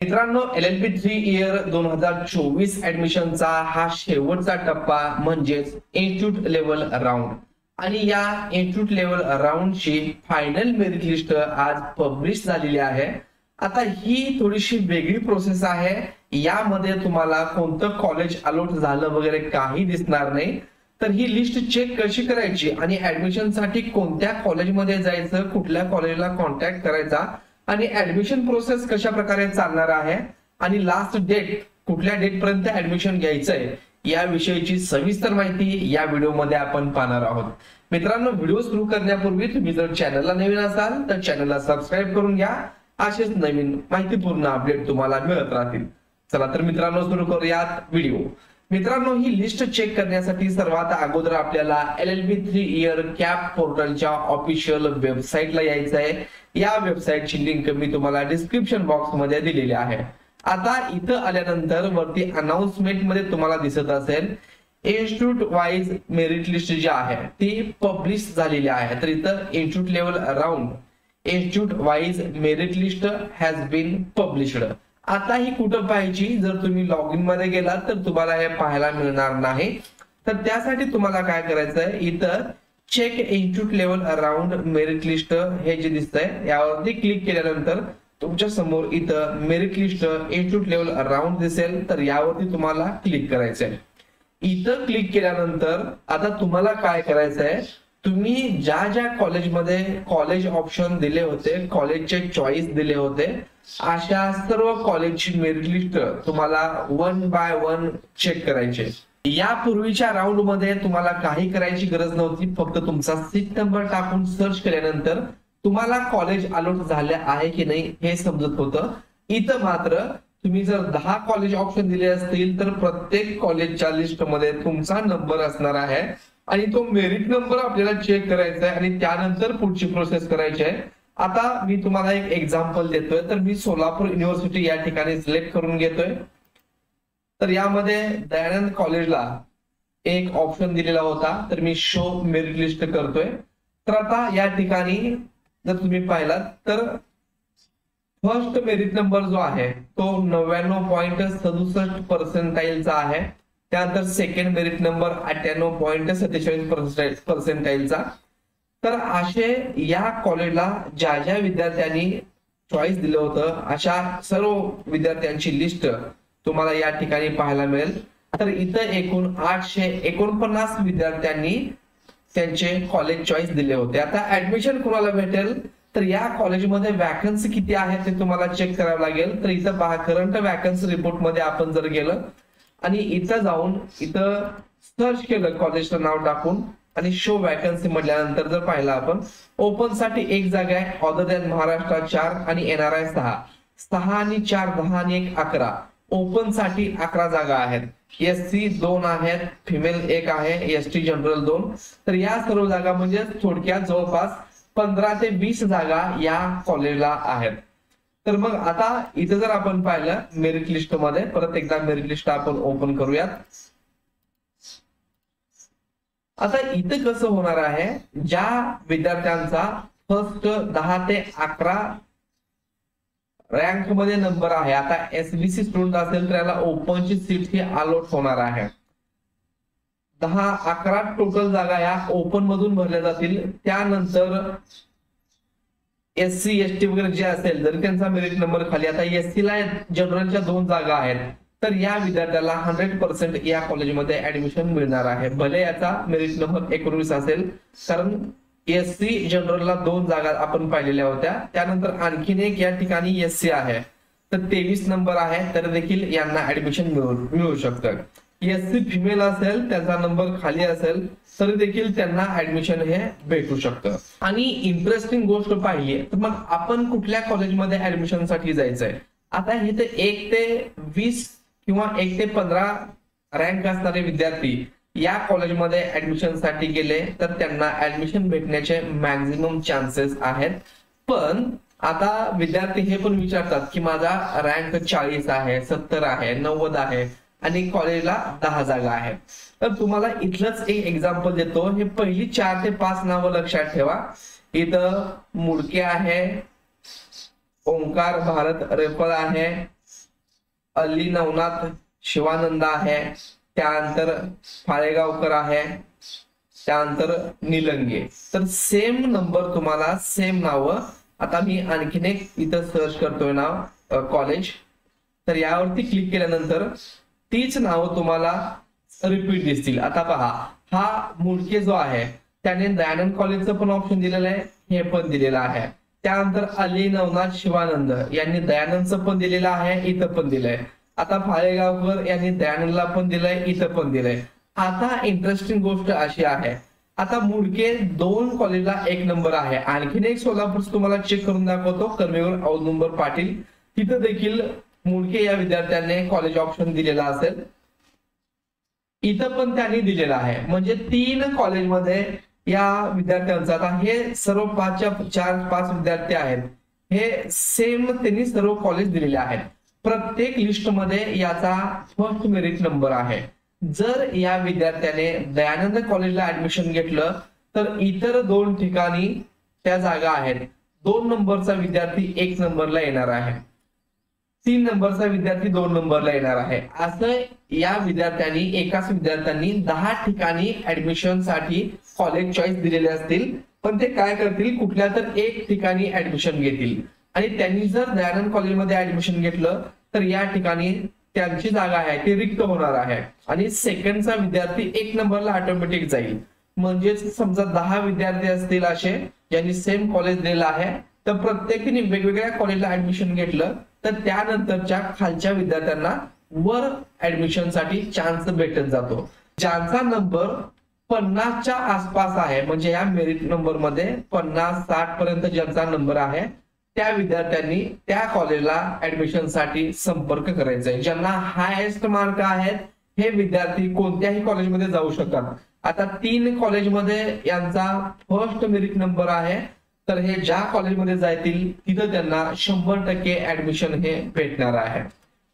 मित्रांनो, LLB 3 year 2024 ऍडमिशनचा हा शेवटचा टप्पा म्हणजेच इन्स्टिट्यूट लेवल राऊंड आणि या इन्स्टिट्यूट लेवल राऊंडची फायनल मेरिट लिस्ट आज पब्लिश झालेली आहे। आता ही थोडीशी वेगळी प्रोसेस आहे। यामध्ये तुम्हाला कोणतं कॉलेज अलॉट झालं वगैरे काही दिसणार नाही। तर ही लिस्ट चेक कशी करायची आणि ऍडमिशन साठी कोणत्या कॉलेजमध्ये जायचं, कुठल्या कॉलेजला कॉन्टॅक्ट करायचा आणि ऍडमिशन प्रोसेस कशा प्रकारे चालणार आहे आणि लास्ट डेट कुठल्या डेट पर्यंत ऍडमिशन घ्यायचंय याविषयीची सविस्तर माहिती या व्हिडिओमध्ये आपण पाहणार आहोत। मित्रांनो, व्हिडिओ सुरू करण्यापूर्वी तुम्ही जर चॅनलला नवीन असाल तर चॅनलला सबस्क्राईब करून घ्या। असेच नवीन माहितीपूर्ण अपडेट तुम्हाला मिळत राहतील। चला तर मित्रांनो, सुरू करूयात व्हिडिओ। मित्रांनो, ही लिस्ट चेक करण्यासाठी सर्वात अगोदर आपल्याला LLB 3 इयर कॅप पोर्टलच्या ऑफिशियल वेबसाईटला यायचं आहे। या वेबसाईटची लिंक मी तुम्हाला डिस्क्रिप्शन बॉक्स मध्ये दिलेली आहे। आता इथं आल्यानंतर वरती अनाउन्समेंट मध्ये तुम्हाला दिसत असेल इन्स्टिट्यूट वाइज मेरिट लिस्ट जी आहे ती पब्लिश झालेली आहे। तर इथं institute level round institute wise merit list has been published. आता ही कुठं पाहायची, जर तुम्ही लॉग इन मध्ये गेलात तर तुम्हाला हे पाहायला मिळणार नाही। तर त्यासाठी तुम्हाला काय करायचंय, इथं check institute level round merit list हे जे दिसतंय यावरती क्लिक केल्यानंतर तुमच्या समोर इथं merit list institute level round दिसेल। तर यावरती तुम्हाला क्लिक करायचंय। इथं क्लिक केल्यानंतर आता तुम्हाला काय करायचंय, तुम्ही ज्या ज्या कॉलेजमध्ये कॉलेज ऑप्शन दिले होते, कॉलेजचे चॉईस दिले होते, अशा सर्व कॉलेजची मेरिट लिस्ट तुम्हाला 1 बाय 1 चेक करायचे। यापूर्वीच्या राऊंड मध्ये तुम्हाला काही करायची गरज नव्हती, फक्त तुमचा सीट नंबर टाकून सर्च केल्यानंतर तुम्हाला कॉलेज अलॉट झाले आहे की नाही हे समजत होतं। इथं मात्र तुम्ही जर 10 कॉलेज ऑप्शन दिले असतील तर प्रत्येक कॉलेजच्या लिस्ट मध्ये तुमचा नंबर असणार आहे आणि तो मेरिट नंबर आपल्याला चेक करायचा आहे आणि त्यानंतर पुढची प्रोसेस करायची आहे। आता मी तुम्हाला एक एक्झाम्पल देतोय। तर मी सोलापूर युनिव्हर्सिटी या ठिकाणी सिलेक्ट करून घेतोय। तर यामध्ये दयानंद कॉलेजला एक ऑप्शन दिलेला होता, तर मी शो मेरिट लिस्ट करतोय। तर आता या ठिकाणी जर तुम्ही पाहिलात तर फर्स्ट मेरिट नंबर जो आहे तो 99.67 पर्सेंटाईलचा आहे। त्यानंतर सेकंड मेरिट नंबर 98.47 पर्सेंटाईलचा। तर असे या कॉलेजला ज्या ज्या विद्यार्थ्यांनी चॉईस दिलं होतं अशा सर्व विद्यार्थ्यांची लिस्ट तुम्हाला या ठिकाणी पाहायला मिळेल। तर इथं एकूण 849 विद्यार्थ्यांनी त्यांचे कॉलेज चॉईस दिले होते। आता ऍडमिशन कोणाला भेटेल, तर या कॉलेजमध्ये वॅकन्सी किती आहे ते तुम्हाला चेक करावं लागेल। तर इथं पहा, करंट वॅकन्सी रिपोर्ट मध्ये आपण जर गेलं आणि इथं जाऊन इथं सर्च केलं कॉलेजचं नाव टाकून आणि शो वॅकन्सी म्हटल्यानंतर जर पाहिलं आपण ओपन साठी एक जागा आहे, अदर दॅन महाराष्ट्र 4 आणि NRI 6 आणि 4 10 आणि 1 11। ओपन साठी 11 जागा आहेत, SC 2 आहेत, फिमेल 1 आहे, ST जनरल 2। तर या सर्व जागा म्हणजे थोडक्यात जवळपास 15 ते 20 जागा या कॉलेजला आहेत। तर मग आता इथं जर आपण पाहिलं मेरिट लिस्ट मध्ये परत एकदा मेरिट लिस्ट आपण ओपन करूयात। आता इथं कसं होणार आहे, ज्या विद्यार्थ्यांचा फर्स्ट 10 ते 11 रँक मध्ये नंबर आहे, आता SBC स्टुडंट असेल तर याला ओपनची सीट ही अलॉट होणार आहे। 10-11 टोटल जागा या ओपन मधून भरल्या जातील। त्यानंतर SC ST वगैरे जे असेल जर त्यांचा मेरिट नंबर खाली, आता SC ला जनरलच्या 2 जागा आहेत, तर या विद्यार्थ्याला 100% या कॉलेजमध्ये ऍडमिशन मिळणार आहे, भले याचा मेरिट नंबर 19 असेल। कारण SC जनरलला 2 जागा आपण पाहिलेल्या होत्या। त्यानंतर आणखीन एक या ठिकाणी SC आहे, तर 23 नंबर आहे, तर देखील यांना ऍडमिशन मिळू शकतं। SC फिमेल असेल, त्याचा नंबर खाली असेल तरी देखील त्यांना ऍडमिशन हे भेटू शकतं। आणि इंटरेस्टिंग गोष्ट पाहिली तर मग आपण कुठल्या कॉलेजमध्ये ऍडमिशन साठी जायचंय, आता हे 1 ते 20 किंवा 1 ते 15 रँक असणारे विद्यार्थी या कॉलेजमध्ये ऍडमिशन साठी गेले तर त्यांना ऍडमिशन भेटण्याचे मॅक्झिमम चान्सेस आहेत। पण आता विद्यार्थी हे पण विचारतात की माझा रँक 40 आहे, 70 आहे, 90 आहे आणि कॉलेजला 10 जागा आहेत। तर तुम्हाला इथलंच एक एक्झाम्पल देतो। हे पहिली 4 ते 5 नावं लक्षात ठेवा। इथं मुडके आहे, ओंकार भारत रेफर आहे, अल्ली नवनाथ शिवानंद आहे, त्यानंतर फाळेगावकर आहे, त्यानंतर निलंगे. तर सेम नंबर तुम्हाला सेम नाव. आता मी आणखीन एक इथं सर्च करतोय नाव कॉलेज, तर यावरती क्लिक केल्यानंतर तीच नाव तुम्हाला रिपीट दिसतील. आता पहा, हा मुडके जो आहे त्याने दयानंद कॉलेजचं पण ऑप्शन दिलेलं आहे, हे पण दिलेलं आहे. त्यानंतर अली नवनाथ शिवानंद यांनी दयानंदचं पण दिलेलं आहे, इथं पण दिलंय. आता फाळेगावकर यांनी दयानंदला पण दिलंय, इथं पण दिलंय. आता इंटरेस्टिंग गोष्ट अशी आहे, आता मुडके 2 कॉलेजला 1 नंबर आहे. आणखीन एक सोलापूर तुम्हाला चेक करून दाखवतो, कर्मेवर औदुंबर पाटील, तिथं देखील मुडके या विद्यार्थ्यांनी कॉलेज ऑप्शन दिलेला असेल, इथं पण त्यांनी दिलेलं आहे. म्हणजे 3 कॉलेजमध्ये या विद्यार्थ्यांचा, आता हे सर्व 5 विद्यार्थी आहेत, हे सेम त्यांनी सर्व कॉलेज दिलेले आहेत. प्रत्येक लिस्टमध्ये याचा फर्स्ट मेरिट नंबर आहे. जर या विद्यार्थ्याने दयानंद कॉलेजला ऍडमिशन घेतलं तर इतर 2 ठिकाणी त्या जागा आहेत. 2 नंबरचा विद्यार्थी 1 नंबरला येणार आहे, 3 नंबरचा विद्यार्थी 2 नंबरला येणार आहे. असं या विद्यार्थ्यांनी, एकाच विद्यार्थ्यांनी 10 ठिकाणी ऍडमिशन साठी कॉलेज चॉईस दिलेले असतील. पण ते काय करतील, कुठल्या तर 1 ठिकाणी ऍडमिशन घेतील. आणि त्यांनी जर दयानंद कॉलेजमध्ये ऍडमिशन घेतलं तर या ठिकाणी त्यांची जागा आहे ती रिक्त होणार आहे आणि सेकंडचा विद्यार्थी 1 नंबरला ऑटोमॅटिक जाईल. म्हणजेच समजा 10 विद्यार्थी असतील असे ज्यांनी सेम कॉलेज दिलेलं आहे, तर प्रत्येकाने वेगवेगळ्या कॉलेजला ऍडमिशन घेतलं तर त्यानंतरच्या खालच्या विद्यार्थ्यांना वर ऍडमिशन साठी चान्स भेटत जातो. ज्यांचा नंबर 50च्या आसपास आहे, म्हणजे या मेरिट नंबर मध्ये 50-60 पर्यंत ज्यांचा नंबर आहे त्या विद्यार्थ्यांनी त्या कॉलेजला ऍडमिशन साठी संपर्क करायचा आहे. ज्यांना हायेस्ट मार्क आहेत हे विद्यार्थी कोणत्याही कॉलेजमध्ये जाऊ शकतात. आता 3 कॉलेजमध्ये यांचा फर्स्ट मेरिट नंबर आहे, तर हे ज्या कॉलेजमध्ये जातील तिथं त्यांना 100% ऍडमिशन हे भेटणार आहे.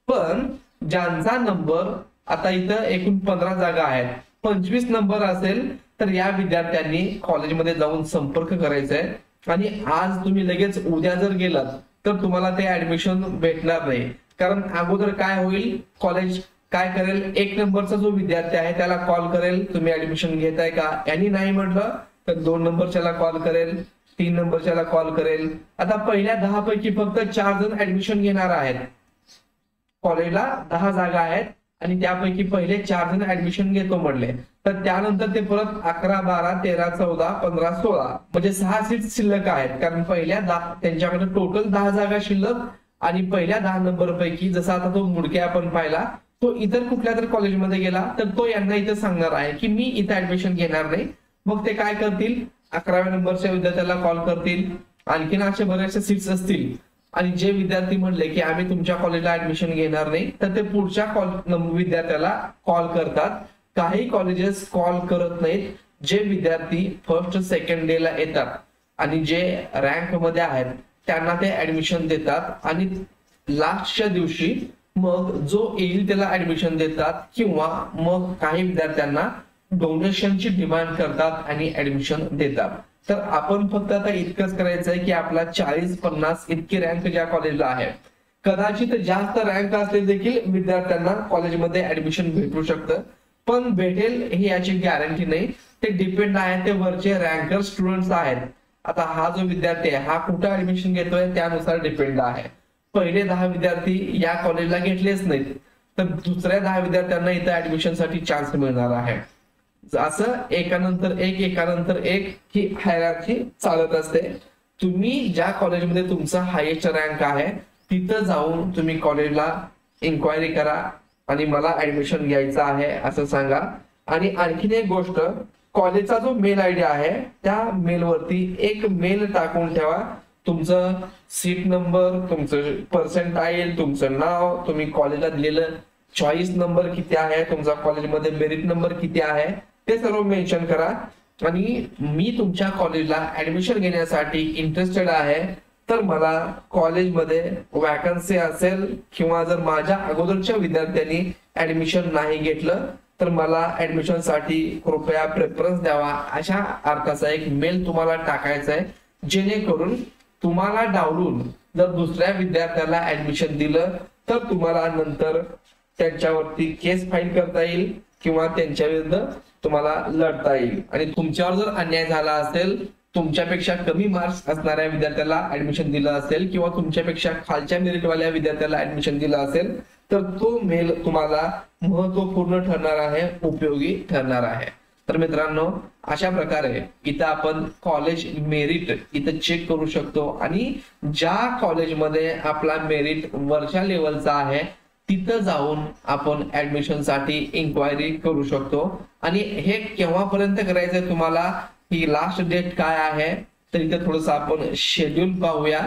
पण ज्यांचा नंबर, आता इथं एकूण 15 जागा आहेत, 25 नंबर असेल तर या विद्यार्थ्यांनी कॉलेजमध्ये जाऊन संपर्क करायचा आहे. आणि आज तुम्ही लगेच उद्या जर गेलात तर तुम्हाला ते ऍडमिशन भेटणार नाही. कारण अगोदर काय होईल, कॉलेज काय करेल, 1 नंबरचा जो विद्यार्थी आहे त्याला कॉल करेल, तुम्ही ऍडमिशन घेताय का. यांनी नाही म्हटलं तर 2 नंबरच्याला कॉल करेल, 3 नंबरच्याला कॉल करेल. आता पहिल्या 10 पैकी फक्त 4 जण ऍडमिशन घेणार आहेत. कॉलेजला 10 जागा आहेत आणि त्यापैकी पहिले 4 जण ऍडमिशन घेतो म्हणले, तर त्यानंतर ते परत 11, 12, 13, 14, 15, 16 म्हणजे 6 सीट शिल्लक आहेत. कारण पहिल्या त्यांच्याकडे टोटल 10 जागा शिल्लक आणि पहिल्या 10 नंबर पैकी जसा आता तो मुडके आपण पाहिला, तो इतर कुठल्या तरी कॉलेजमध्ये गेला तर तो यांना इथे सांगणार आहे की मी इथे ऍडमिशन घेणार नाही. मग ते काय करतील, 11व्या नंबरच्या विद्यार्थ्याला कॉल करतील, आणखीन असे बरेचसे सीट्स असतील. आणि जे विद्यार्थी म्हणले की आम्ही तुमच्या कॉलेजला ऍडमिशन घेणार नाही, तर ते पुढच्या विद्यार्थ्याला कॉल करतात. काही कॉलेजेस कॉल करत नाहीत. जे विद्यार्थी फर्स्ट सेकंड डे ला येतात आणि जे रँक मध्ये आहेत त्यांना ते ऍडमिशन देतात आणि लास्टच्या दिवशी मग जो येईल त्याला ऍडमिशन देतात, किंवा मग काही विद्यार्थ्यांना डोनेशनची डिमांड करतात आणि ऍडमिशन देतात. तर आपण फक्त आता इतकंच करायचं आहे की आपला 40-50 इतकी रँक ज्या कॉलेजला आहे, कदाचित जास्त रँक असले देखील विद्यार्थ्यांना कॉलेजमध्ये ऍडमिशन भेटू शकतं. पण भेटेल ही याची गॅरंटी नाही, ते डिपेंड आहे ते वरचे रँकर स्टुडंट्स आहेत. आता हा जो विद्यार्थी आहे हा कुठं ऍडमिशन घेतोय त्यानुसार डिपेंड आहे. पहिले 10 विद्यार्थी या कॉलेजला घेतलेच नाहीत तर दुसऱ्या 10 विद्यार्थ्यांना इथं ऍडमिशन साठी चान्स मिळणार आहे. असं एकानंतर एक ही हायरार्की चालत असते. तुम्ही ज्या कॉलेजमध्ये तुमचा हायेस्ट रँक आहे तिथं जाऊन तुम्ही कॉलेजला इन्क्वायरी करा आणि मला ऍडमिशन घ्यायचं आहे असं सांगा. आणि आणखीन एक गोष्ट, कॉलेजचा जो मेल आयडी आहे त्या मेलवरती एक मेल टाकून ठेवा. तुमचं सीट नंबर, तुमचं पर्सेंटाईल, तुमचं नाव, तुम्ही कॉलेजला दिलेलं चॉईस नंबर किती आहे, तुमचा कॉलेजमध्ये मेरिट नंबर किती आहे ते सर्व मेन्शन करा. आणि मी तुमच्या कॉलेजला ऍडमिशन घेण्यासाठी इंटरेस्टेड आहे, तर मला कॉलेजमध्ये वॅकन्सी असेल किंवा जर माझ्या अगोदरच्या विद्यार्थ्यांनी ऍडमिशन नाही घेतलं तर मला ऍडमिशन साठी कृपया प्रेफरन्स द्यावा, अशा अर्थाचा एक मेल तुम्हाला टाकायचा आहे. जेणेकरून तुम्हाला डावलून जर दुसऱ्या विद्यार्थ्याला ऍडमिशन दिलं तर तुम्हाला नंतर त्यांच्यावरती केस फाईल करता येईल किंवा त्यांच्या विरुद्ध तुम्हाला लढता येईल. आणि तुमच्यावर जर अन्याय झाला असेल, तुमच्यापेक्षा कमी मार्क्स असणाऱ्या विद्यार्थ्याला ऍडमिशन दिलं असेल किंवा तुमच्यापेक्षा खालच्या मेरिटवाल्या विद्यार्थ्याला ऍडमिशन दिलं असेल, तर तो मेल तुम्हाला महत्वपूर्ण ठरणार आहे, उपयोगी ठरणार आहे. तर मित्रांनो, अशा प्रकारे इथं आपण कॉलेज मेरिट इथं चेक करू शकतो आणि ज्या कॉलेजमध्ये आपला मेरिट वरच्या लेवलचा आहे तिथं जाऊन आपण ऍडमिशन साठी इन्क्वायरी करू शकतो. आणि हे केव्हापर्यंत करायचंय तुम्हाला, ही लास्ट डेट काय आहे, तर इथं थोडस आपण शेड्यूल पाहूया.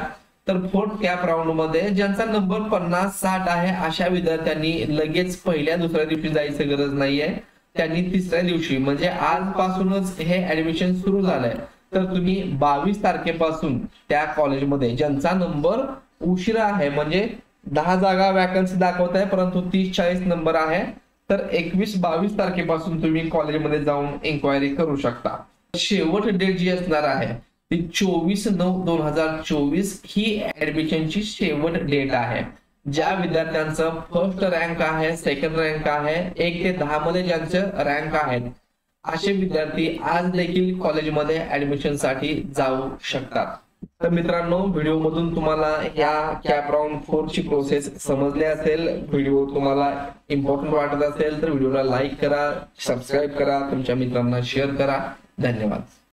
तर फोर्थ कॅप राऊंड मध्ये ज्यांचा नंबर 50-60 आहे अशा विद्यार्थ्यांनी लगेच पहिल्या दुसऱ्या दिवशी जायची गरज नाहीये. त्यांनी तिसऱ्या दिवशी म्हणजे आजपासूनच हे ऍडमिशन सुरू झालंय, तर तुम्ही 22 तारखेपासून त्या कॉलेजमध्ये ज्यांचा नंबर उशिरा आहे, म्हणजे 10 जागा वॅकन्सी दाखवत आहे परंतु 30-40 नंबर आहे, तर 21-22 तारखेपासून तुम्ही कॉलेजमध्ये जाऊन इन्क्वायरी करू शकता. शेवट डेट जी असणार आहे ती 24/9/2024 ही ऍडमिशनची शेवट डेट आहे. ज्या विद्यार्थ्यांचं फर्स्ट रँक आहे, सेकंड रँक आहे, 1 ते 10 मध्ये ज्यांचं रँक आहेत, असे विद्यार्थी आज देखील कॉलेजमध्ये ऍडमिशन साठी जाऊ शकतात. तर मित्रांनो, व्हिडिओ मधून तुम्हाला या कॅप राऊंड 4 ची प्रोसेस समजली असेल. व्हिडिओ तुम्हाला इम्पॉर्टंट वाटत असेल तर व्हिडिओला लाईक करा, सबस्क्राईब करा, तुमच्या मित्रांना शेअर करा. धन्यवाद.